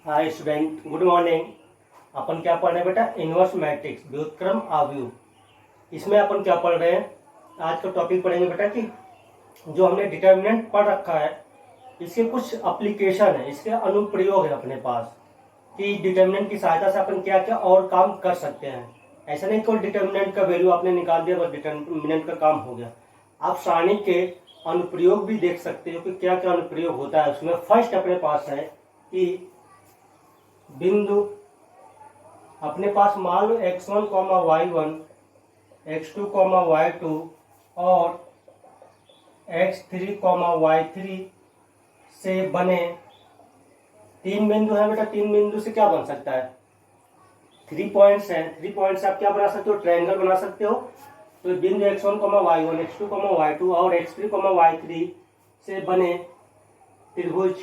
हाय student, good morning. अपन क्या पढ़ रहे हैं बेटा? इनवर्स मैट्रिक्स, व्युत्क्रम आव्यूह। इसमें अपन क्या पढ़ रहे हैं? आज का टॉपिक पढ़ेंगे बेटा कि जो हमने डिटर्मिनेंट पढ़ रखा है इसके कुछ एप्लीकेशन है, इसके अनुप्रयोग है अपने पास कि डिटर्मिनेंट की सहायता से अपन क्या क्या और काम कर सकते हैं। ऐसा नहीं कोई डिटर्मिनेंट का वैल्यू आपने निकाल दिया बस डिटर्मिनेंट का काम हो गया। आप सारणी के अनुप्रयोग भी देख सकते हो कि क्या क्या अनुप्रयोग होता है उसमें। फर्स्ट अपने पास है कि बिंदु अपने पास मान लो x1, y1, x2, y2 और x3, y3 से बने तीन बिंदु है बेटा। तीन बिंदु से क्या बन सकता है? 3 पॉइंट्स हैं। 3 पॉइंट्स आप क्या बना सकते हो? ट्रायंगल बना सकते हो। तो बिंदु x1, y1, x2, y2 और x3, y3 से बने त्रिभुज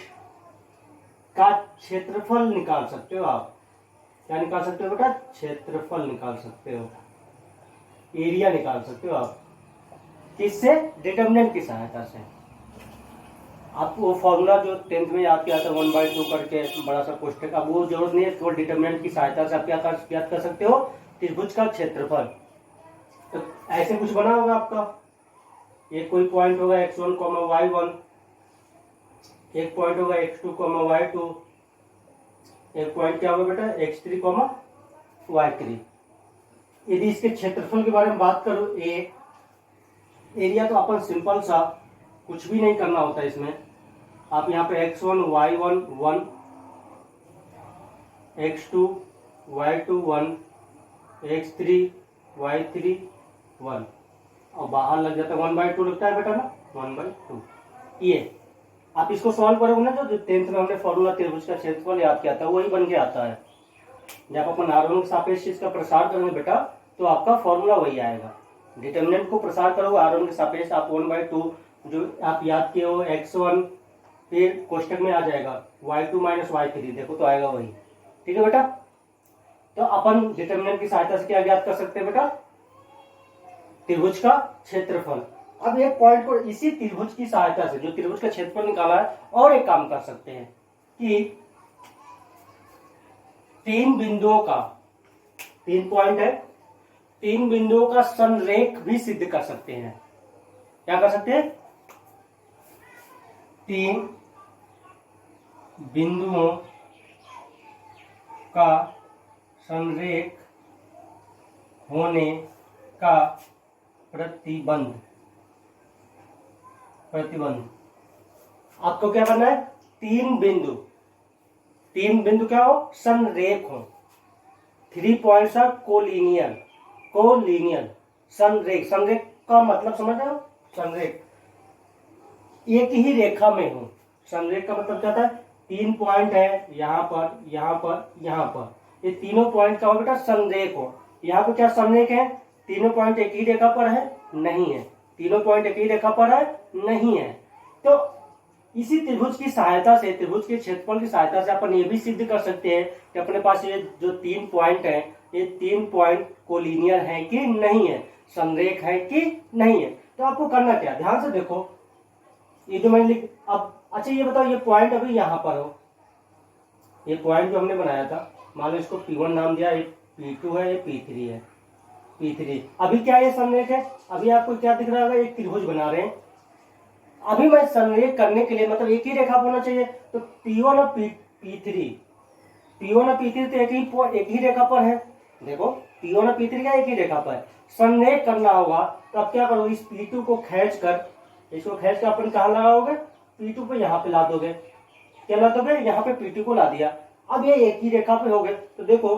का क्षेत्रफल निकाल सकते हो आप। क्या निकाल सकते हो बेटा? क्षेत्रफल निकाल सकते हो, एरिया निकाल सकते हो आप। किससे? डिटर्मिनेंट की सहायता से। आपको वो फॉर्मूला जो 10th में याद किया था 1/2 करके बड़ा सा कोष्ठक, अब वो जरूरत नहीं है। केवल डिटर्मिनेंट की सहायता से आप क्या याद कर सकते हो? त्रिभुज का क्षेत्रफल। तो ऐसे कुछ बना होगा आपका, एक कोई पॉइंट होगा x1, y1, एक पॉइंट होगा x2, y2, एक पॉइंट क्या होगा बेटा? x3, y3। यदि इसके क्षेत्रफल के बारे में बात करूं, एरिया तो अपन सिंपल सा कुछ भी नहीं करना होता इसमें। आप यहाँ पे x1, y1 1, x2, y2 1, x3, y3 1 और बाहर लग जाता है 1/2 लगता है बेटा ना, 1/2। ये आप इसको सॉल्व करोगे ना, जो 10th में हमने फॉर्मूला त्रिभुज का क्षेत्रफल याद किया था वही बन के आता है। जब अपन आरोहण के सापेक्ष इसका प्रसार करेंगे बेटा तो आपका फॉर्मूला वही आएगा। डिटर्मिनेंट को प्रसार करोगे आरोहण के सापेक्ष, आप 1/2 जो आप याद किए हो x1, फिर कोष्टक में आ जाएगा y2 - y3, देखो तो आएगा वही। ठीक है बेटा। तो अपन डिटर्मिनेंट की सहायता से क्या ज्ञात कर सकते हैं बेटा? त्रिभुज का क्षेत्रफल। अब एक पॉइंट को इसी त्रिभुज की सहायता से, जो त्रिभुज का क्षेत्रफल निकाला है, और एक काम कर सकते हैं कि तीन बिंदुओं का, 3 पॉइंट है, 3 बिंदुओं का संरेख भी सिद्ध कर सकते हैं। क्या कर सकते हैं? 3 बिंदुओं का संरेख होने का प्रतिबंध आपको क्या करना है? तीन बिंदु क्या हो? संरेख हो। 3 पॉइंट्स आर कोलिनियर। संरेख का मतलब समझ रहे हो? संरेख एक ही रेखा में हो। संरेख का मतलब क्या था? 3 पॉइंट है, यहाँ पर, यहाँ पर, यहाँ पर, ये तीनों पॉइंट का हो बेटा संरेख हो। यहाँ पे क्या संरेख है? तीनों पॉइंट एक ही रेखा पर है? नहीं है। तीनों पॉइंट एक ही रेखा पर है? नहीं है। तो इसी त्रिभुज की सहायता से, त्रिभुज के क्षेत्रफल की सहायता से अपन ये भी सिद्ध कर सकते हैं कि अपने पास ये जो 3 पॉइंट है, ये 3 पॉइंट कोलिनियर है कि नहीं है, संरेख है कि नहीं है। तो आपको करना क्या? ध्यान से देखो, ये जो मैंने अब अच्छा ये बताओ, ये पॉइंट अभी यहाँ पर हो, ये पॉइंट जो हमने बनाया था, मान लो इसको P1 नाम दिया, ये P2 है, ये P3 है, P3। अभी क्या ये संरेख है? अभी आपको क्या दिख रहा होगा? एक त्रिभुज बना रहे हैं। अभी मैं संरेख करने के लिए मतलब एक ही रेखा होना चाहिए, तो P1 और P3 तो एक ही रेखा पर है। देखो P1 और P3 क्या एक ही रेखा पर है। संरेख करना होगा तो अब क्या करोगे? इस P2 को इसको खींच कर अपन कहाँ लगाओगे? P2 पे यहाँ पे ला दोगे। क्या ला दोगे? यहाँ पे P2 को ला दिया। अब ये एक ही रेखा पे हो गए। तो देखो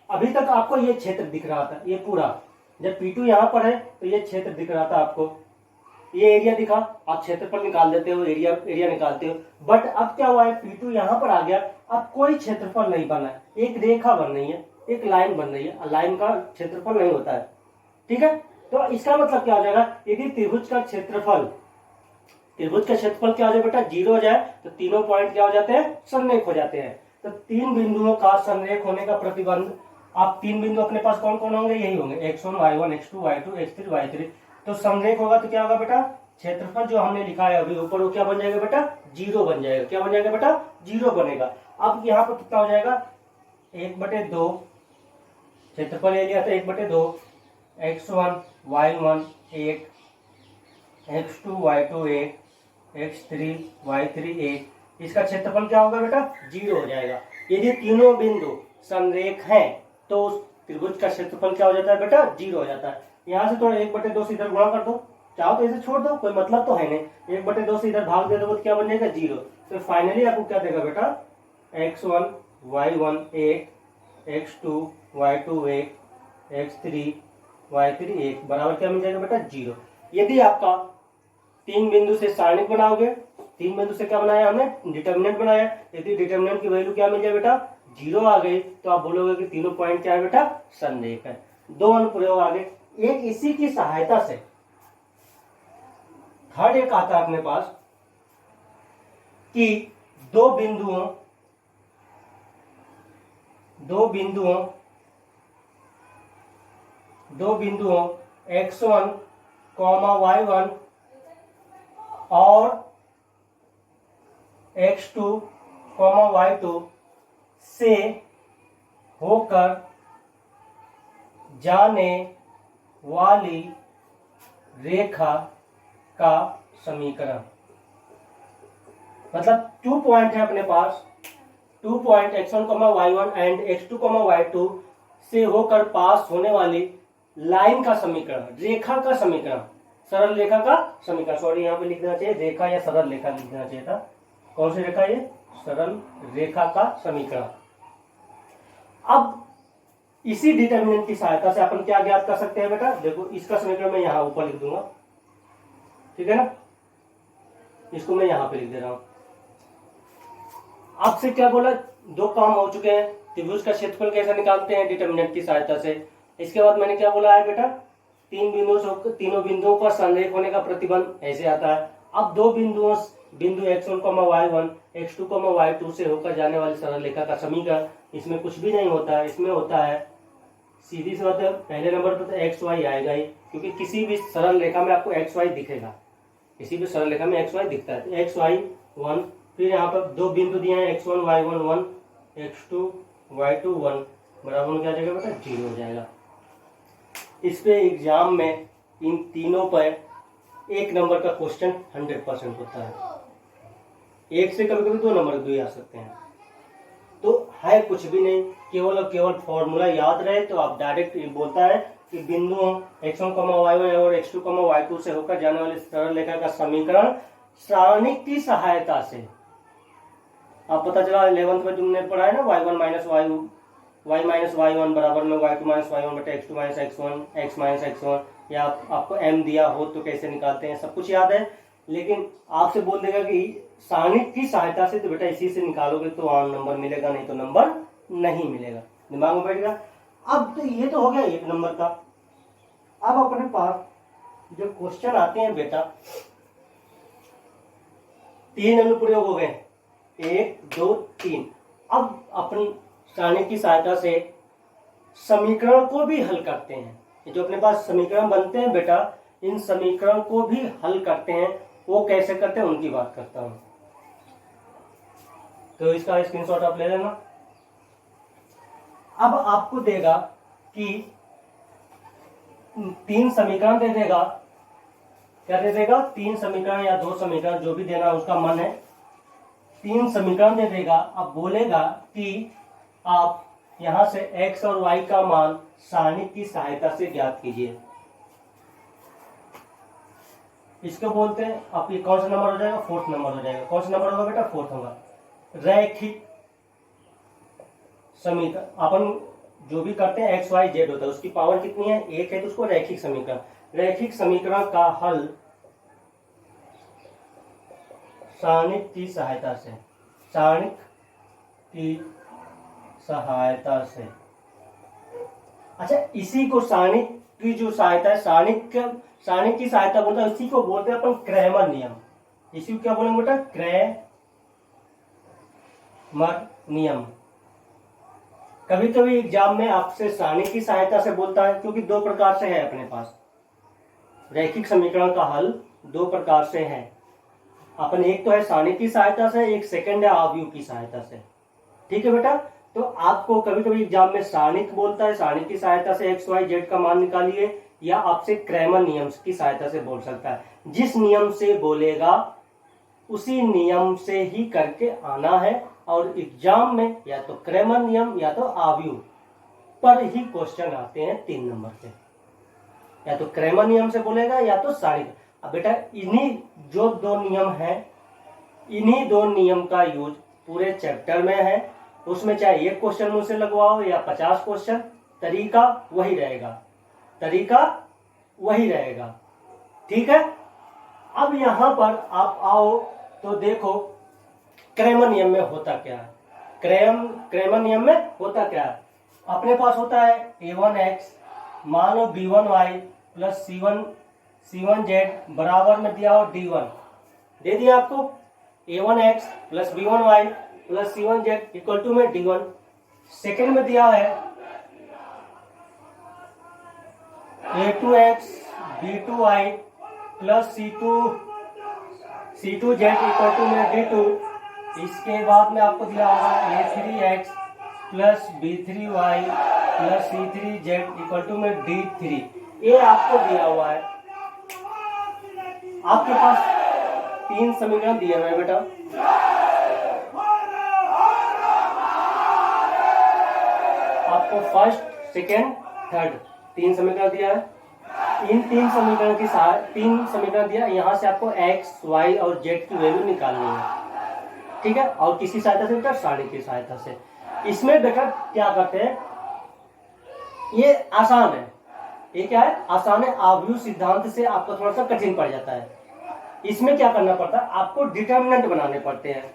अभी तक आपको ये क्षेत्र दिख रहा था, ये पूरा, जब P2 यहाँ पर है तो ये क्षेत्र दिख रहा था आपको, ये एरिया दिखा। आप क्षेत्रफल निकाल देते हो, एरिया निकालते हो। बट अब क्या हुआ है? P2 यहाँ पर आ गया, अब कोई क्षेत्रफल नहीं बना है, एक रेखा बन रही है, एक लाइन बन रही है। लाइन का क्षेत्रफल नहीं होता है। ठीक है। तो इसका मतलब क्या हो जाएगा? यदि त्रिभुज का क्षेत्रफल क्या हो जाए बेटा? 0 हो जाए तो तीनों पॉइंट क्या हो जाते हैं? संरेख हो जाते हैं। तो 3 बिंदुओं का संरेख होने का प्रतिबंध, आप 3 बिंदु अपने पास कौन कौन होंगे? यही होंगे x1, y1, x2, y2, x3, y3। तो संरेख होगा तो क्या होगा बेटा? क्षेत्रफल जो हमने लिखा है अभी ऊपर, वो क्या बन जाएगा बेटा? जीरो बन जाएगा। क्या बन जाएगा बेटा? जीरो बनेगा। अब यहाँ पर कितना हो जाएगा? 1/2 क्षेत्रफल एरिया तो 1/2 x1 y1 1 x2 y2 1 x3 y3 1। इसका क्षेत्रफल क्या होगा बेटा? जीरो हो जाएगा। यदि तीनों बिंदु समरेख हैं तो उस त्रिभुज का क्षेत्रफल क्या हो जाता है बेटा? जीरो हो जाता है। यहाँ से थोड़ा 1/2 से इधर गुणा कर दो, चाहो तो इसे छोड़ दो, कोई मतलब तो है नहीं। 1/2 से इधर भाग दे दो तो क्या बन जाएगा? जीरो। तो फाइनली आपको क्या देगा बेटा? x1 y1 1 x2 y2 1 x3 y3 1 बराबर क्या मिल जाएगा बेटा? जीरो। यदि आपका तीन बिंदु से सारणिक बनाओगे, तीन बिंदु से क्या बनाया हमने? डिटर्मिनेंट बनाया। यदि डिटर्मिनेंट की वैल्यू क्या मिल जाए बेटा? जीरो आ गई तो आप बोलोगे कि तीनों पॉइंट क्या है बेटा? संरेख है। दो अनुप्रयोग आगे। एक इसी की सहायता से थर्ड एक आता है अपने पास कि दो बिंदुओं x1, y1 और x2, y2 से होकर जाने वाली रेखा का समीकरण। मतलब 2 पॉइंट है अपने पास, 2 point x1, y1 and x2, y2 से होकर पास होने वाली लाइन का समीकरण, रेखा का समीकरण, सरल रेखा का समीकरण। सॉरी यहाँ पे लिख देना चाहिए रेखा या सरल रेखा लिख देना चाहिए था। कौन सी रेखा? ये सरल रेखा का समीकरण। अब इसी डिटर्मिनेंट की सहायता से अपन क्या ज्ञात कर सकते हैं बेटा? देखो इसका समीकरण मैं यहाँ ऊपर लिख दूंगा, ठीक है ना? इसको मैं यहाँ पे लिख दे रहा हूं। आपसे क्या बोला? दो काम हो चुके हैं। त्रिभुज का क्षेत्रफल कैसे निकालते हैं? डिटर्मिनेंट की सहायता से। इसके बाद मैंने क्या बोला है बेटा? तीनों बिंदुओं पर संरेख होने का प्रतिबंध ऐसे आता है। अब दो बिंदु x1, y1, x2, y2 से होकर जाने वाली सरल रेखा का समीकरण। इसमें कुछ भी नहीं होता है, इसमें होता है सीधी सी बात है, पहले नंबर पर तो एक्स वाई आएगा ही, क्योंकि किसी भी सरल रेखा में आपको एक्स वाई दिखेगा, किसी भी सरल रेखा में एक्स वाई दिखता है। तो एक्स वाई 1, फिर यहाँ पर दो बिंदु दिए हैं x1 y1 1, x2 y2 1 बराबर क्या जाएगा बेटा? 0 हो जाएगा। इस पे एग्जाम में इन तीनों पर एक नंबर का क्वेश्चन 100% होता है। एक से कभी कभी 2 नंबर भी आ सकते हैं। तो है कुछ भी नहीं, केवल फॉर्मूला याद रहे तो आप डायरेक्ट बोलता है कि बिंदुओं x1, y1 और x2, y2 से होकर जाने वाली सरल रेखा का समीकरण सारणिक की सहायता से। आप पता चला 11th में तुमने पढ़ा है ना, y1 minus y minus y1 बराबर में y2 माइनस y1 बटे x2 minus x1 x minus x1, या आपको m दिया हो तो कैसे निकालते हैं, सब कुछ याद है। लेकिन आपसे बोल देगा कि सारणिक की सहायता से, तो बेटा इसी से निकालोगे तो नंबर मिलेगा, नहीं तो नंबर नहीं मिलेगा। दिमाग में बैठ गया। अब तो ये तो हो गया एक नंबर का। अब अपने पास जो क्वेश्चन आते हैं बेटा, 3 अनुप्रयोग हो गए, 1 2 3। अब अपनी सारणिक की सहायता से समीकरण को भी हल करते हैं। जो अपने पास समीकरण बनते हैं बेटा, इन समीकरण को भी हल करते हैं। वो कैसे करते हैं उनकी बात करता हूं। तो इसका स्क्रीनशॉट आप ले लेना। अब आपको देगा कि 3 समीकरण दे देगा। क्या दे देगा? 3 समीकरण या 2 समीकरण, जो भी देना उसका मन है। 3 समीकरण दे देगा। अब बोलेगा कि आप यहां से x और y का मान सारणिक की सहायता से ज्ञात कीजिए। इसको बोलते हैं, आप ये कौन सा नंबर हो जाएगा? 4th नंबर हो जाएगा। कौन सा नंबर होगा बेटा? 4th होगा। रैखिक समीकरण अपन जो भी करते हैं x y z होता है, उसकी पावर कितनी है? 1 है, तो उसको रैखिक समीकरण। रैखिक समीकरण का हल सारणिक की सहायता से, सारणिक की सहायता से। अच्छा, इसी को सारणिक की जो सहायता है, सारणिक की सहायता बोलते हैं, इसी को बोलते हैं अपन क्रैमर नियम। इसी को क्या बोलेंगे बेटा? क्रैमर नियम। कभी कभी एग्जाम में आपसे सारणिक की सहायता से बोलता है, क्योंकि 2 प्रकार से है अपने पास। रैखिक समीकरण का हल 2 प्रकार से है। अपन एक तो है सारणी की सहायता से, एक सेकंड है आव्यूह की सहायता से। ठीक है बेटा, तो आपको कभी कभी एग्जाम में सारणिक बोलता है, सारणी की सहायता से एक्स वाई जेड का मान निकालिए, या आपसे क्रैमर नियम की सहायता से बोल सकता है। जिस नियम से बोलेगा उसी नियम से ही करके आना है, और एग्जाम में या तो क्रैमर नियम या तो आव्यूह पर ही क्वेश्चन आते हैं 3 नंबर के। या तो क्रैमर नियम से बोलेगा या तो सारणी। अब बेटा इन्हीं जो 2 नियम हैं, इन्हीं 2 नियम का यूज पूरे चैप्टर में है। उसमें चाहे एक क्वेश्चन मुझसे लगवाओ या 50 क्वेश्चन, तरीका वही रहेगा, तरीका वही रहेगा। ठीक है, अब यहां पर आप आओ तो देखो क्रैमर नियम में होता क्या है। क्रैमर नियम में होता क्या है, अपने पास होता है a1x मान लो b1y प्लस c1z बराबर में दिया हो d1, दे दिया आपको a1x plus b1y plus c1z equal to में d1। सेकेंड में दिया है a2x b2y plus c2z equal to में d2। इसके बाद में आपको दिया होगा a3x plus b3y plus c3z equal to में d3। ये आपको दिया हुआ है। आपके पास 3 समीकरण दिए हुए हैं बेटा। आपको फर्स्ट, सेकेंड, थर्ड 3 समीकरण दिया है। इन 3 समीकरण की 3 समीकरण दिया, यहां से आपको x, y और z की वैल्यू निकालनी है। ठीक है, और किसी सहायता से बेटा, सारणी की सहायता से। इसमें बेटा क्या करते हैं, ये आसान है। ये क्या है, आसान है। आव्यूह सिद्धांत से आपको थोड़ा सा कठिन पड़ जाता है। इसमें क्या करना पड़ता है, आपको डिटर्मिनेंट बनाने पड़ते हैं।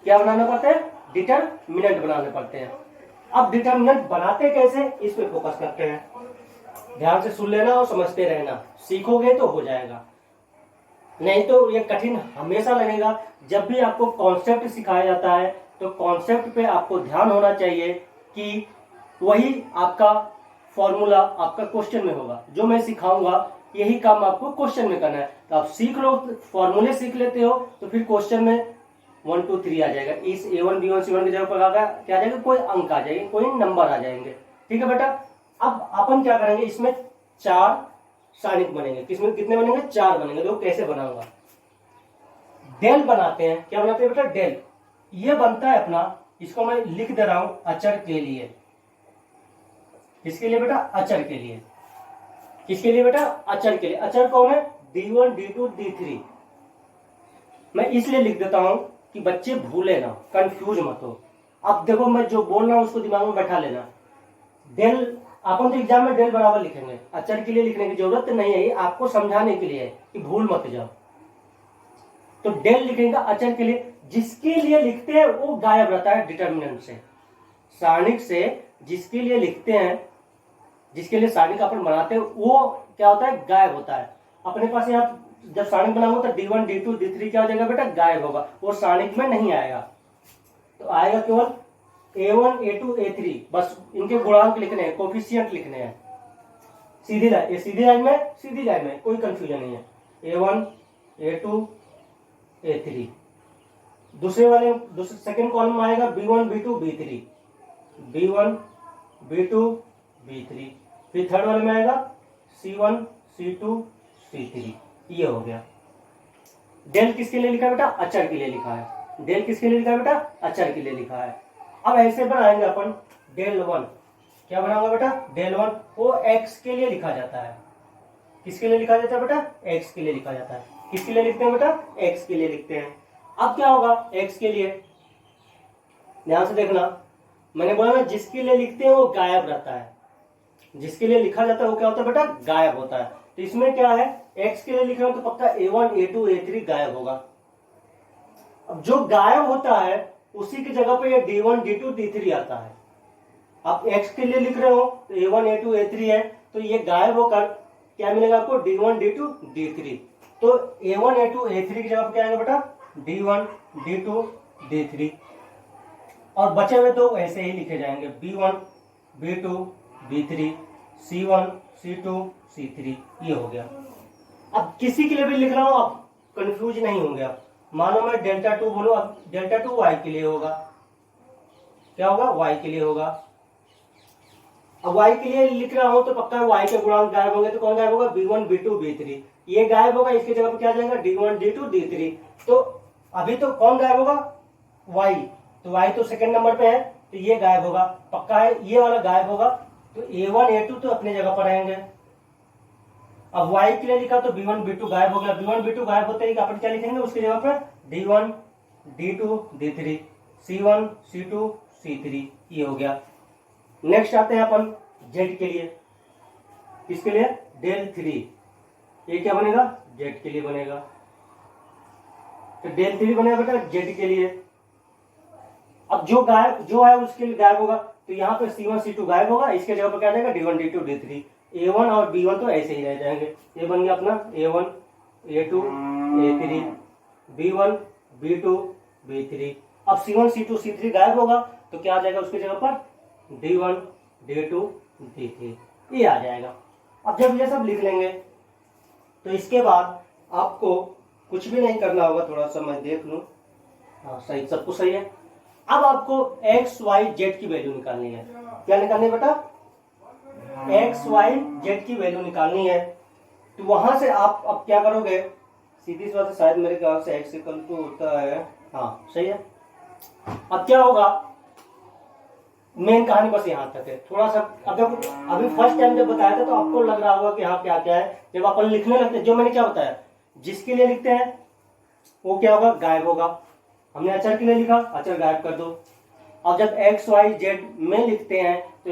क्या बनाने पड़ते हैं, डिटर्मिनेंट बनाने पड़ते हैं। अब डिटर्मिनेंट बनाते कैसे, इस पे फोकस करते हैं। ध्यान से सुन लेना और समझते रहना, सीखोगे तो हो जाएगा, नहीं तो ये कठिन हमेशा लगेगा। जब भी आपको कॉन्सेप्ट सिखाया जाता है तो कॉन्सेप्ट पे आपको ध्यान होना चाहिए कि वही आपका फॉर्मूला आपका क्वेश्चन में होगा। जो मैं सिखाऊंगा यही काम आपको क्वेश्चन में करना है। तो आप सीख लो, फॉर्मूले सीख लेते हो तो फिर क्वेश्चन में 1 2 3 आ जाएगा। इस a1 b1 c1 की जगह पर क्या आ जाएगा, कोई अंक आ जाएंगे, कोई नंबर आ जाएंगे। ठीक है बेटा, अब अपन क्या करेंगे, इसमें 4 सारणिक बनेंगे। किसमें कितने बनेंगे, 4 बनेंगे। देखो कैसे बनाऊंगा, डेल बनाते हैं। क्या बनाते हैं बेटा, डेल। ये बनता है अपना, इसको मैं लिख दे रहा हूं अचर के लिए। किसके लिए बेटा, अचर के लिए। किसके लिए बेटा, अचर के लिए। अचर कौन है, d1 d2 d3। मैं इसलिए लिख देता हूं कि बच्चे भूले ना, कंफ्यूज मत हो। अब देखो मैं जो बोल रहा हूं उसको दिमाग में बैठा लेना। डेल अपन तो एग्जाम में डेल बराबर लिखेंगे, अचर के लिए लिखने की जरूरत नहीं है। ये आपको समझाने के लिए है कि भूल मत जाओ। तो डेल लिखेंगे अचर के लिए। जिसके लिए लिखते हैं वो गायब रहता है डिटर्मिनेंट से। सारणिक से जिसके लिए लिखते हैं, जिसके लिए सारणिक अपन बनाते हैं, वो क्या होता है, गायब होता है। अपने पास यहाँ जब सारणिक बनाऊंगा तो d1 d2 d3 क्या हो जाएगा बेटा, गायब होगा। वो सारणिक में नहीं आएगा। तो आएगा केवल a1 a2 a3, बस इनके गुणांक लिखने हैं, कोफिशिएंट लिखने हैं। सीधी लाइन, ये सीधी लाइन में, सीधी लाइन में कोई कंफ्यूजन नहीं है। a1 a2 a3। दूसरे वाले सेकंड कॉलम में आएगा b1 b2 b3, b1 b2 b3। फिर थर्ड वाले में आएगा c1 c2 c3। ये हो गया। डेल किसके लिए लिखा है बेटा, अचर के लिए लिखा है। डेल किसके लिए लिखा है बेटा, अचर के लिए लिखा है। अब ऐसे बनाएंगे अपन डेल 1। क्या बनाऊंगा बेटा, डेल 1 वो x के लिए लिखा जाता है। किसके लिए लिखा जाता है बेटा, x के लिए लिखा जाता है। किसके लिए लिखते हैं बेटा, x के लिए लिखते हैं। अब क्या होगा x के लिए, ध्यान से देखना, मैंने बोला ना जिसके लिए लिखते हैं वो गायब रहता है। जिसके लिए लिखा जाता है वो क्या होता है बेटा, गायब होता है। तो इसमें क्या है, x के लिए लिख रहा हूं तो पक्का a1 a2 a3 गायब होगा। अब जो गायब होता है उसी की जगह पे ये d1 d2 d3 आता है। आप x के लिए लिख रहे हो तो a1 a2 a3 है, तो ये गायब होकर क्या मिलेगा आपको, d1 d2 d3। तो a1 a2 a3 की जगह पे क्या आएगा बेटा, d1 d2 d3। और बचे हुए दो ऐसे ही लिखे जाएंगे, b1 b2 b3 c1 c2 c3। ये हो गया। अब किसी के लिए भी लिख रहा हूं, आप कंफ्यूज नहीं होंगे। आप मानो मैं डेल्टा टू बोलूं, अब डेल्टा टू वाई के लिए होगा, क्या होगा, वाई के लिए होगा। अब वाई के लिए लिख रहा हूं तो पक्का वाई के गुणांक गायब होंगे, तो कौन गायब होगा, b1 b2 b3, ये गायब होगा, इसकी जगह पर क्या जाएगा, d1 d2 d3। तो अभी तो कौन गायब होगा, वाई, तो वाई तो सेकंड नंबर पे है, तो ये गायब होगा, पक्का है, ये वाला गायब होगा, तो a1 a2 तो अपनी जगह पर रहेंगे। अब वाई के लिए लिखा तो b1 b2 गायब हो गया, b1 b2 गायब होते ही अपन क्या लिखेंगे उसकी जगह पर, d1 d2 d3, c1 c2 c3, ये हो गया। नेक्स्ट आते हैं अपन जेड के लिए, किसके लिए, डेल 3, ये क्या बनेगा, जेड के लिए बनेगा, तो डेल 3 बनेगा बेटा जेड के लिए। अब जो गायब जो है उसके लिए गायब होगा, तो यहाँ पे c1 c2 गायब होगा, इसके जगह पर क्या जाएगा, d1 d2 d3, a1 और b1 तो ऐसे ही रह जाएंगे, ये बन गया अपना a1 a2 a3, b1 b2 b3। अब c1 c2 c3 गायब होगा, तो क्या आ जाएगा उसकी जगह पर, d1 d2 d3, ये आ जाएगा। अब जब ये सब लिख लेंगे तो इसके बाद आपको कुछ भी नहीं करना होगा, थोड़ा सा मैं देख लूं, हाँ सही, सब कुछ सही है। अब आपको x y z की वैल्यू निकालनी है, क्या निकालनी है बेटा, x y z की वैल्यू निकालनी है। तो वहां से आप अब क्या करोगे, सीधी सी बात है, शायद मेरे ख्याल से x इक्वल टू होता है, हाँ सही है। अब क्या होगा, मेन कहानी बस यहाँ तक है, थोड़ा सा अभी फर्स्ट टाइम जब बताया था तो आपको लग रहा होगा कि हाँ क्या क्या है, जब अपन लिखने लगते हैं, जो मैंने क्या बताया, जिसके लिए लिखते हैं वो क्या होगा, गायब होगा। हमने अचर के लिए लिखा, अचर गायब कर दो। अब जब x y z में लिखते हैं तो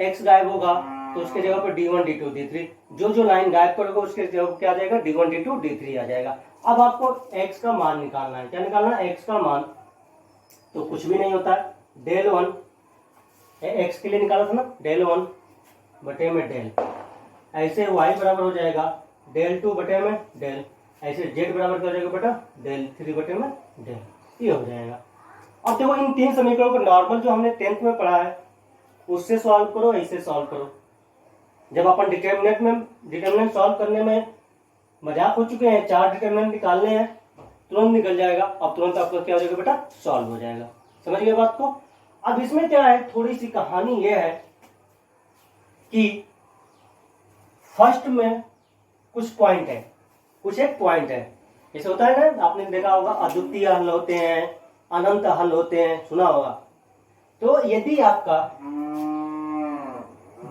x गायब होगा, तो उसके जगह पर d1 d2 d3, जो लाइन गायब करोगे उसके जगह पर क्या आ जाएगा, d1 d2 d3 आ जाएगा। अब आपको x का मान निकालना है, क्या निकालना है, x का मान, तो कुछ भी नहीं होता है, डेल 1 x के लिए निकाला था ना, डेल 1 बटे में डेल, ऐसे y बराबर हो जाएगा डेल 2 बटे में डेल, ऐसे z बराबर क्या हो जाएगा बेटा, डेल 3 बटे में डेल, ये हो जाएगा। अब देखो इन तीन समीकरणों को नॉर्मल जो हमने 10th में पढ़ा है उससे सॉल्व करो, ऐसे सॉल्व करो। जब अपन डिटर्मिनेंट सॉल्व करने में मजाक हो चुके हैं, 4 डिटर्मिनेंट निकालने हैं, तुरंत निकल जाएगा। अब तुरंत आपका क्या हो जाएगा बेटा, सॉल्व हो जाएगा। समझ गए बात को। अब इसमें क्या है, थोड़ी सी कहानी यह है कि फर्स्ट में कुछ पॉइंट है, कुछ एक पॉइंट है, जैसे होता है ना, आपने देखा होगा अद्वितीय हल होते हैं, अनंत हल होते हैं, सुना होगा। तो यदि आपका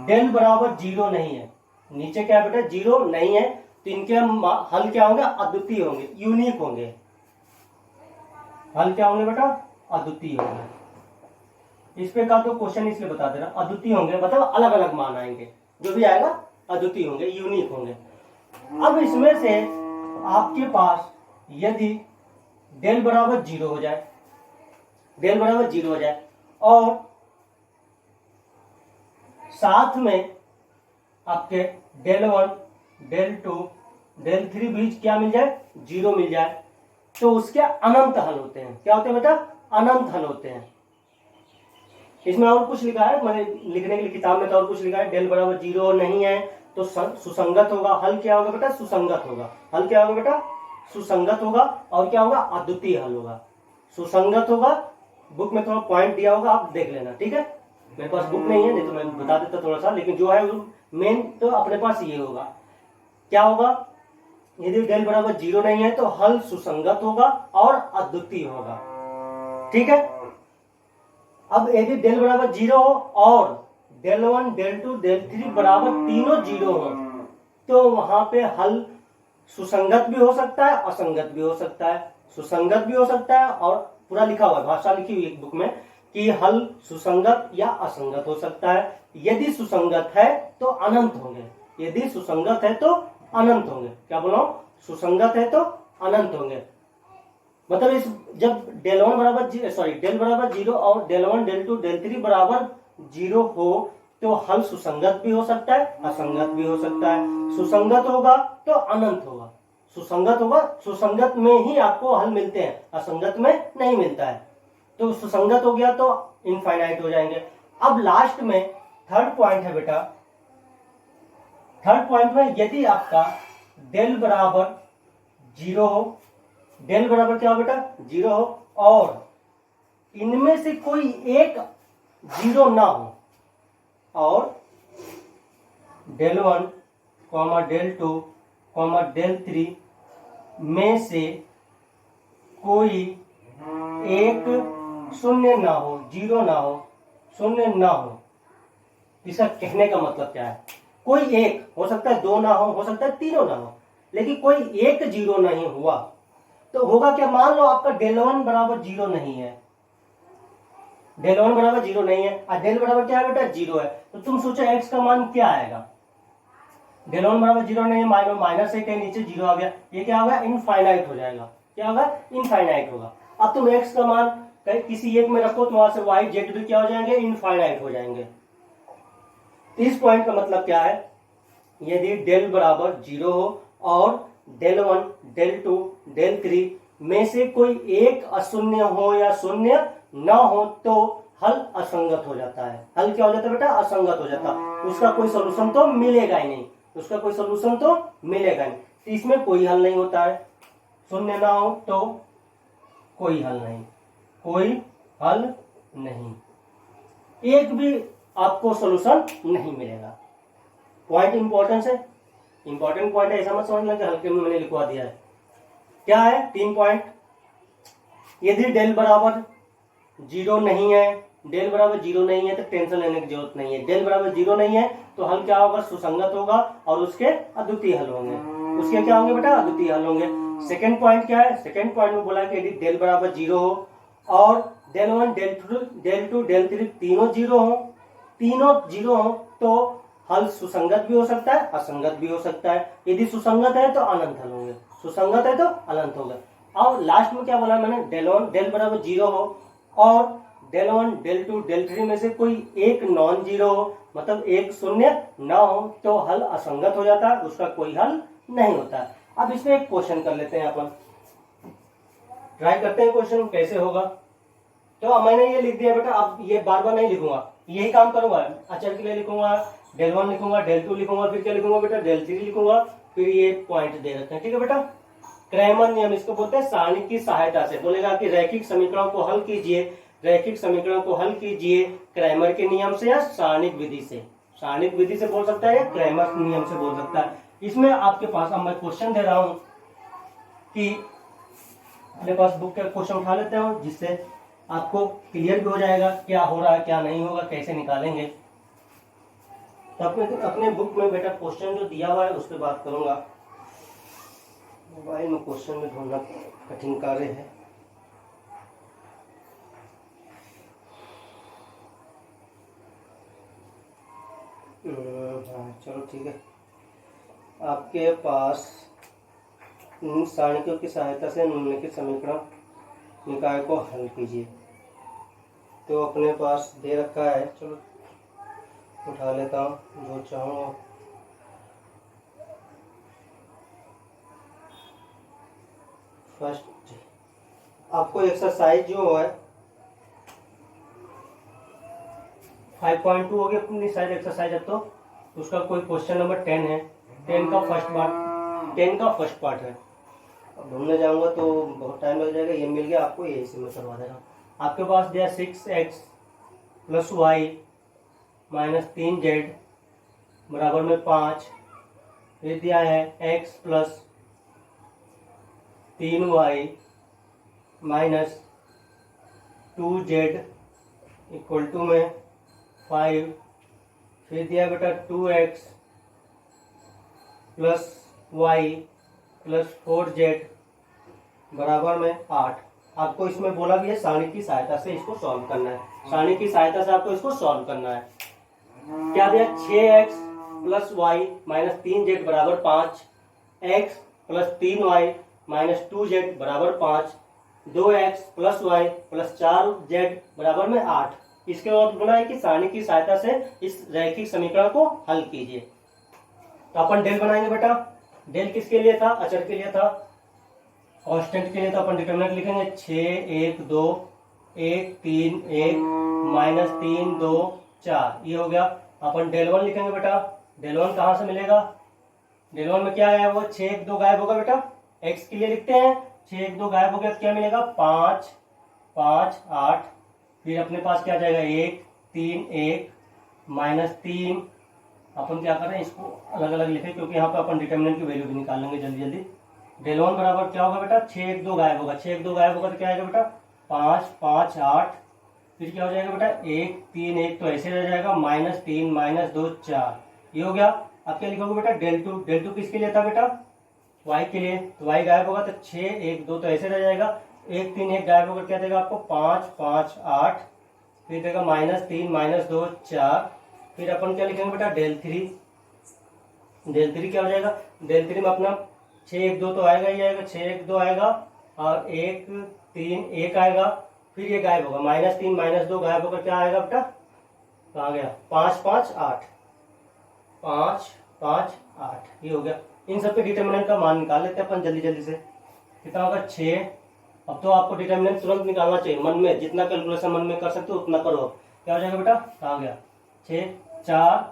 डेल बराबर 0 नहीं है, नीचे क्या है बेटा, 0 नहीं है, तो इनके हल क्या होंगे, अद्वितीय होंगे, यूनिक होंगे। हल क्या होंगे बेटा, अद्वितीय होंगे। इस पे का तो क्वेश्चन इसलिए बता दे रहा, अद्वितीय होंगे मतलब अलग अलग मान आएंगे, जो भी आएगा अद्वितीय होंगे, यूनिक होंगे। अब इसमें से आपके पास यदि डेल बराबर 0 हो जाए, डेल बराबर 0 हो जाए और साथ में आपके डेल 1 डेल 2 डेल 3 बीच क्या मिल जाए, 0 मिल जाए, तो उसके अनंत हल होते हैं। क्या होते हैं बेटा, अनंत हल होते हैं। इसमें और कुछ लिखा है, मैंने लिखने के लिए किताब में तो और कुछ लिखा है, डेल बराबर 0 नहीं है तो सुसंगत होगा। हल क्या होगा बेटा, सुसंगत होगा। हल क्या होगा बेटा, सुसंगत होगा। और क्या होगा, अद्वितीय हल होगा। सुसंगत होगा, बुक में थोड़ा पॉइंट दिया होगा, आप देख लेना, ठीक है। मेरे पास बुक नहीं है, नहीं तो मैं बता देता थोड़ा सा, लेकिन जो है मेन तो अपने पास ये होगा। क्या होगा, यदि डेल बराबर 0 नहीं है तो हल सुसंगत होगा और अद्वितीय होगा, ठीक है। अब यदि डेल बराबर 0 हो और डेल 1 डेल 2 डेल 3 बराबर तीनों 0 हो, तो वहां पे हल सुसंगत भी हो सकता है, असंगत भी हो सकता है। सुसंगत भी हो सकता है, और पूरा लिखा हुआ है, भाषा लिखी हुई है बुक में कि हल सुसंगत या असंगत हो सकता है। यदि सुसंगत है तो अनंत होंगे, यदि सुसंगत है तो अनंत होंगे। क्या बोलो, सुसंगत है तो अनंत होंगे। मतलब इस जब डेल 1 बराबर डेल बराबर 0 और डेल 1 डेल 2 डेल 3 बराबर 0 हो तो हल सुसंगत भी हो सकता है, असंगत भी हो सकता है। सुसंगत होगा तो अनंत होगा, सुसंगत होगा, सुसंगत में ही आपको हल मिलते हैं, असंगत में नहीं मिलता है। तो सुसंगत हो गया तो इनफाइनाइट हो जाएंगे। अब लास्ट में थर्ड पॉइंट है बेटा, थर्ड पॉइंट में यदि आपका डेल बराबर 0 हो डेल बराबर क्या हो बेटा, 0 हो, और इनमें से कोई एक 0 ना हो, और del 1 comma del 2 comma del 3 में से कोई एक शून्य ना हो, 0 ना हो, शून्य ना हो। इसका कहने का मतलब क्या है, कोई एक हो सकता है, 2 ना हो सकता है तीनों ना हो, लेकिन कोई एक 0 नहीं हुआ तो होगा क्या, मान लो आपका डेल 1 बराबर 0 नहीं है, डेल 1 बराबर 0 नहीं है और डेल बराबर क्या है बेटा, 0 है, तो तुम सोचो x का मान क्या आएगा। डेल 1 बराबर 0 नहीं है, माइनस एक है, नीचे 0 आ गया, ये क्या होगा, इनफाइनाइट हो जाएगा, क्या होगा, इनफाइनाइट होगा। अब तुम x का मान कहीं किसी एक में रखो तो वहां से y z भी क्या हो जाएंगे, इनफाइनाइट हो जाएंगे। इस पॉइंट का मतलब क्या है, यदि डेल बराबर 0 हो और डेल 1 डेल 2 डेल 3 में से कोई एक अशून्य हो या शून्य न हो तो हल असंगत हो जाता है। हल क्या हो जाता है बेटा, असंगत हो जाता है, उसका कोई सोल्यूशन तो मिलेगा ही नहीं, उसका कोई सोल्यूशन तो मिलेगा नहीं, तो इसमें कोई हल नहीं होता है। शून्य ना हो तो कोई हल नहीं, कोई हल नहीं, एक भी आपको सोल्यूशन नहीं मिलेगा। पॉइंट इंपॉर्टेंस है, इंपॉर्टेंट पॉइंट है, ऐसा मत समझना कि हल्के में मैंने लिखवा दिया है। क्या है 3 पॉइंट, यदि डेल बराबर 0 नहीं है, डेल बराबर 0 नहीं है तो टेंशन लेने की जरूरत नहीं है। डेल बराबर 0 नहीं है तो हल क्या होगा, सुसंगत होगा और उसके अद्वितीय हल होंगे। उसके क्या होंगे बेटा, अद्वितीय हल होंगे। सेकंड पॉइंट क्या है, सेकंड पॉइंट में बोला कि यदि डेल बराबर 0 हो और डेल 1 डेल 2 डेल 3 तीनों 0 हो, तीनों 0 हो तो हल सुसंगत भी हो सकता है, असंगत भी हो सकता है। यदि सुसंगत है तो अनंत हल होंगे, सुसंगत है तो अनंत होगा। और लास्ट में क्या बोला मैंने, डेल बराबर 0 हो और डेल 1 डेल 2 डेल 3 में से कोई एक नॉन जीरो हो, मतलब एक शून्य ना हो तो हल असंगत हो जाता है, उसका कोई हल नहीं होता है। अब इसमें एक क्वेश्चन कर लेते हैं, अपन ट्राई करते हैं क्वेश्चन कैसे होगा। तो अब मैंने ये लिख दिया बेटा, अब ये बार बार नहीं लिखूंगा, यही काम करूंगा, अचर के लिए लिखूंगा, डेल 1 लिखूंगा, डेल 2 लिखूंगा, फिर क्या लिखूंगा बेटा, डेल 3 लिखूंगा, फिर ये पॉइंट दे रखे हैं, ठीक है बेटा। क्रैमर नियम इसको बोलते हैं, सारणी की सहायता से बोलेगा कि रैखिक समीकरणों को हल कीजिए, रैखिक समीकरणों को हल कीजिए क्रैमर के नियम से या सारणिक विधि से। सारणिक विधि से बोल सकता है या क्रैमर नियम से बोल सकता है। इसमें आपके पास अब मैं क्वेश्चन दे रहा हूं कि अपने पास बुक का क्वेश्चन उठा लेते हो, जिससे आपको क्लियर भी हो जाएगा क्या हो रहा है क्या नहीं होगा, कैसे निकालेंगे। तो अपने बुक में बेटा क्वेश्चन जो दिया हुआ है उस पर बात करूंगा। मोबाइल में क्वेश्चन में ढूंढना कठिन कार्य है। हाँ चलो ठीक है, आपके पास सारणिकों की सहायता से निम्नलिखित समीकरण निकाय को हल कीजिए। तो अपने पास दे रखा है, चलो उठा लेता हूँ जो चाहूँ। फर्स्ट आपको एक्सरसाइज जो है 5.2 हो गया अपनी साइड एक्सरसाइज। अब तो उसका कोई क्वेश्चन नंबर 10 है, 10 का फर्स्ट पार्ट है। अब ढूंढने जाऊंगा तो बहुत टाइम लग जाएगा, ये मिल गया आपको, यही से मैं करवा दे रहा हूँ। आपके पास दिया 6x plus Y minus 3z बराबर में 5, फिर दिया है x plus 3y minus 2z equal to में 5, फिर दिया बेटा 2x plus Y plus 4z बराबर में 8। आपको इसमें बोला भी है सारणी की सहायता से इसको सॉल्व करना है, सारणी की सहायता से आपको इसको सॉल्व करना है। क्या दिया 6x plus Y minus 3z बराबर 5, x plus 3y minus 2z बराबर 5, 2x plus Y plus 4z बराबर में 8। इसके बाद बोला है कि सारणी की सहायता से इस रैखिक समीकरण को हल कीजिए। तो अपन डेल बनाएंगे बेटा, डेल किसके लिए था, अचर के लिए था, कांस्टेंट के लिए तो अपन डिटरमिनेंट लिखेंगे 6 1 2 1 3 1 माइनस 3 2 4, ये हो गया। अपन डेल 1 लिखेंगे बेटा, डेल 1 कहाँ से मिलेगा, डेल 1 में क्या है वो 6 1 2 गायब होगा बेटा, x के लिए लिखते हैं 6 1 2 गायब हो गया तो क्या मिलेगा 5 5 8। फिर अपने पास क्या जाएगा 1 3 1 -3। अपन क्या करें इसको अलग अलग लिखें क्योंकि यहाँ पे अपन डिटर्मिनेंट की वैल्यू भी निकाल लेंगे जल्दी जल्दी। डेल वन बराबर क्या होगा बेटा 6 1 2 गायब होगा, 6 1 2 गायब होगा तो क्या आएगा बेटा 5 5 8। फिर क्या हो जाएगा बेटा 1 3 1 तो ऐसे रह जाएगा -3 -2 4। ये हो गया। अब क्या लिखोगे बेटा डेल टू किसके लिए था बेटा y के लिए, तो y गायब होगा तो 6 1 2 तो ऐसे रह जाएगा। 1 3 1 गायब होगा क्या देगा आपको 5 5 8। फिर देगा -3 -2 4। फिर अपन क्या लिखेंगे बेटा डेल थ्री क्या हो जाएगा डेल थ्री में अपना 6 1 2 तो आएगा ही आएगा, 6 1 2 आएगा और 1 3 1 आएगा। फिर ये गायब होगा -3 -2 गायब होगा क्या आएगा बेटा कहाँ गया 5 5 8 5 5 8। ये हो गया। इन सब के डिटर्मिनेंट का मान निकाल लेते हैं अपन जल्दी जल्दी से। कितना होगा 6। अब तो आपको डिटर्मिनेंट तुरंत निकालना चाहिए मन में, जितना कैलकुलेशन मन में कर सकते हो उतना करो। क्या हो जाएगा बेटा कहाँ गया 6 4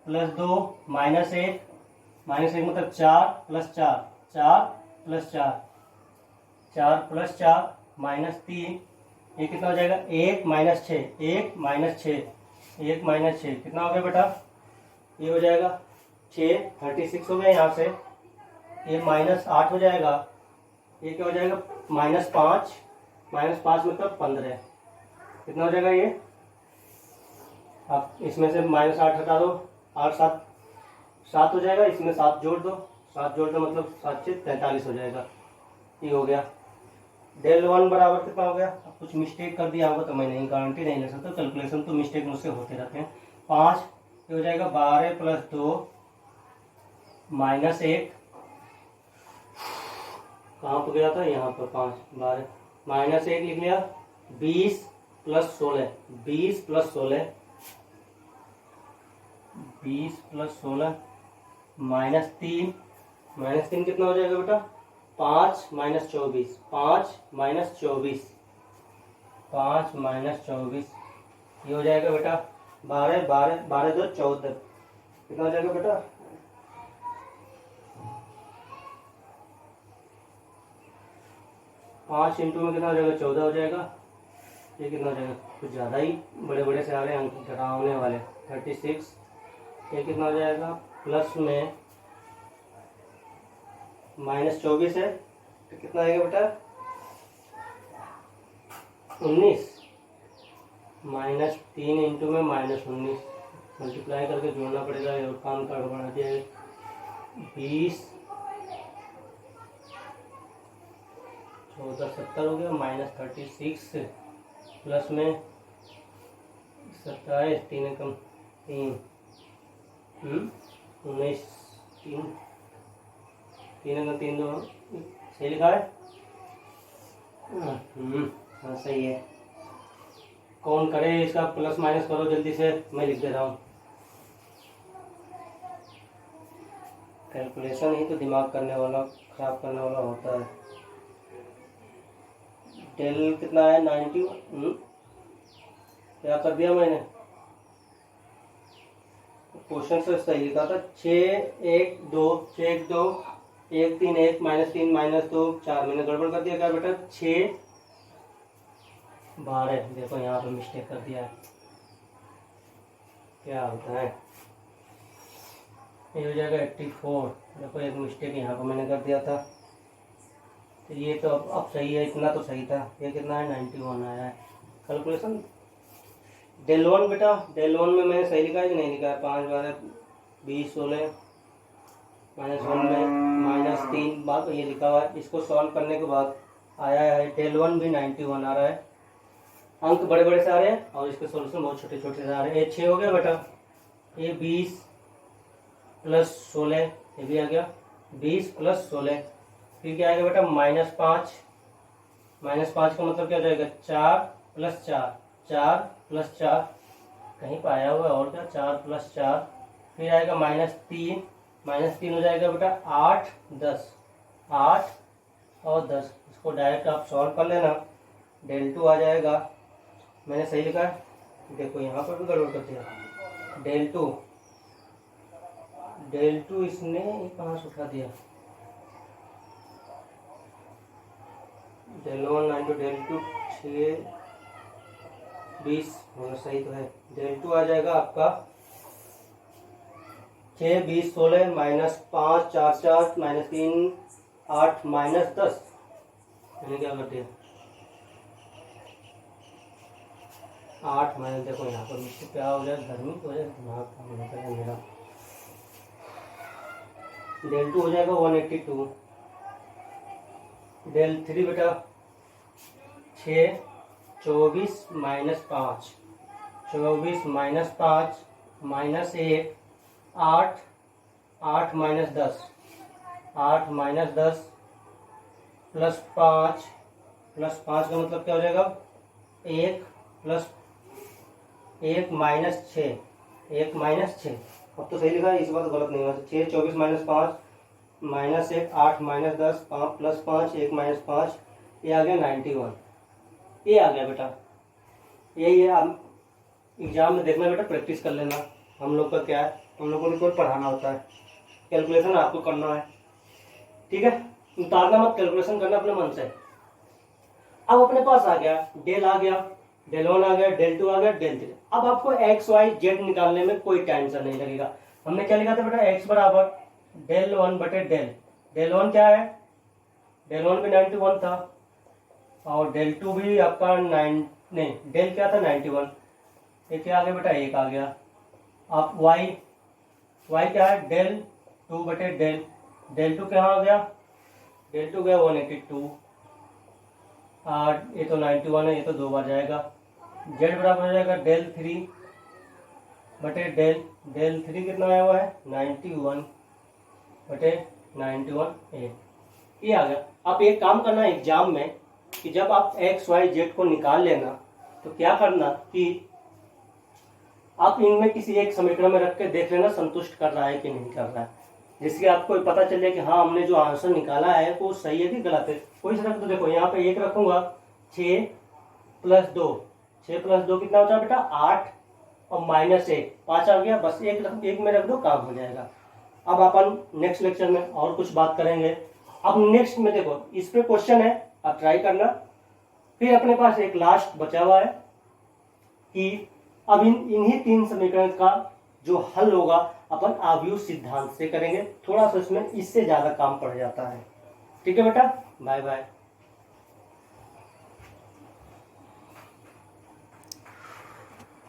+ 2 -1 -1 मतलब 4 + 4 4 + 4 4 + 4 -3। ये कितना हो जाएगा 1 -6 1 -6 1 -6 कितना हो गया बेटा ये हो जाएगा 6 36 हो गया यहाँ से। ये -8 हो जाएगा, ये क्या हो जाएगा -5 -5 मतलब 15। कितना हो जाएगा ये आप इसमें से -8 हटा दो 8 7 7 हो जाएगा, इसमें 7 जोड़ दो 7 जोड़ दो मतलब 7 से 43 हो जाएगा। ये हो गया। डेल वन बराबर कितना हो गया। अब कुछ मिस्टेक कर दिया होगा तो मैं नहीं गारंटी नहीं ले सकता, कैलकुलेशन तो मिस्टेक मुझसे होते रहते हैं। 5 ये हो जाएगा 12 + 2 -1 कहाँ पर गया था यहाँ पर 5 12 -1 लिख लिया। 20 + 16 20 + 16 20 + 16 -3 -3 कितना हो जाएगा बेटा 5 -24 5 -24 5 -24। ये हो जाएगा बेटा 12 12 12 2 14। कितना हो जाएगा बेटा 5 इंटू में कितना हो जाएगा 14 हो जाएगा। ये कितना हो जाएगा कुछ ज़्यादा ही बड़े बड़े से आ रहे हैं अंक डरावने वाले 36। ये कितना हो जाएगा प्लस में -24 है तो कितना आएगा बेटा 19 -3 इंटू में -19 मल्टीप्लाई करके जोड़ना पड़ेगा और काम कर बढ़ा दिया 20 14 70 हो गया -36 प्लस में 27 3 कम 3 19 3 का 3 दो सही लिखा है। हाँ सही है। कौन करे इसका प्लस माइनस करो जल्दी से, मैं लिख दे रहा हूँ। कैलकुलेशन ही तो दिमाग करने वाला खराब करने वाला होता है। डेल कितना है 90। क्या कर दिया मैंने क्वेश्चन से सही लिखा था 6 1 2 6 1 2 1 3 1 -3 -2 4 मैंने गड़बड़ कर दिया क्या बेटा 6 12। देखो यहाँ पे मिस्टेक कर दिया है क्या होता है। ये हो जाएगा 84। देखो एक मिस्टेक यहाँ पर मैंने कर दिया था तो ये तो अब सही है, इतना तो सही था। ये कितना है 91 आया है। कैलकुलेशन डेल वन बेटा डेल वन में मैंने सही लिखा है कि नहीं लिखा है 5 12 20 16 -1 में -3 बात ये लिखा हुआ है। इसको सॉल्व करने के बाद आया है डेल वन भी 91 आ रहा है। अंक बड़े बड़े से आ रहे हैं और इसके सॉल्यूशन बहुत छोटे छोटे से आ रहे हैं। ये 6 हो गया बेटा, ये 20 + 16 ये भी आ गया 20 + 16। फिर क्या आएगा बेटा -5 -5 का मतलब क्या हो जाएगा 4 + 4 4 + 4 कहीं पर आया हुआ है और क्या 4 + 4। फिर आएगा -3 -3 हो जाएगा बेटा 8 10 8 और 10। इसको डायरेक्ट आप सॉल्व कर लेना डेल टू आ जाएगा। मैंने सही लिखा है देखो यहाँ पर भी गड़बड़ कर दिया डेल टू इसने कहाँ से उठा दिया del one into del two 6 20 होना सही तो है। डेल टू आ जाएगा आपका 6 20 16 माइनस 5 4 4 माइनस 3 8 माइनस 10, मैंने क्या कर दिया 8 माइनस, देखो यहाँ पर मुझसे क्या हो जाए गर्मी तो हो जाए, दिमाग काम नहीं कर रहा है मेरा। डेल टू हो जाएगा 182, डेल थ्री बेटा 6 24 minus 5 24 minus 5 minus 1 8 8 minus 10 8 minus 10 plus 5 का मतलब क्या हो जाएगा 1 प्लस 1 माइनस 6 1 माइनस 6, अब तो सही लिखा है, इस बार तो गलत नहीं हुआ। 6 24 minus 5 minus 1 8 minus 10 5 plus 5 1 minus 5, ये आ गया 91, ये आ गया बेटा। यही है, आप एग्जाम में देखना बेटा, प्रैक्टिस कर लेना। हम लोग का क्या है, हम लोग को केवल पढ़ाना होता है, कैलकुलेशन आपको करना है, ठीक है। उतारना मत, कैलकुलेशन करना अपने मन से। अब अपने पास आ गया डेल, आ गया डेल वन, आ गया डेल टू, आ गया डेल थ्री। अब आपको एक्स वाई जेड निकालने में कोई टेंशन नहीं लगेगा। हमने क्या लिखा था बेटा, एक्स बराबर डेल वन बटे डेल, डेल वन क्या है, डेल वन भी 91 था, और डेल टू भी आपका 9 नहीं, डेल क्या था 91, ये क्या आ गया बेटा 1 आ गया। आप वाई क्या है, डेल टू बटे डेल, डेल टू क्या आ गया, डेल टू गया 182, और ये तो 91 है, ये तो 2 बार जाएगा। जेड बराबर हो जाएगा डेल थ्री बटे डेल, डेल थ्री कितना आया हुआ है 91 बटे 91 ए, ये आ गया। आप एक काम करना एग्जाम में कि जब आप एक्स वाई जेड को निकाल लेना तो क्या करना कि आप इनमें किसी एक समीकरण में रख के देख लेना संतुष्ट कर रहा है कि नहीं कर रहा है, जिससे आपको पता चल जाए कि हाँ हमने जो आंसर निकाला है वो सही है कि गलत है। कोई सा रख दो, देखो यहाँ पे 1 रखूंगा, 6 प्लस 2, 6 प्लस 2 कितना होता है बेटा 8, और माइनस 1 5 आ गया, बस एक में रख दो, काम हो जाएगा। अब अपन नेक्स्ट लेक्चर में और कुछ बात करेंगे। अब नेक्स्ट में देखो इस पे क्वेश्चन है, आप ट्राई करना। फिर अपने पास एक लास्ट बचा हुआ है कि अब इन्हीं 3 समीकरण का जो हल होगा अपन आव्यूह सिद्धांत से करेंगे। थोड़ा सा इसमें इससे ज्यादा काम पड़ जाता है। ठीक है बेटा, बाय बाय।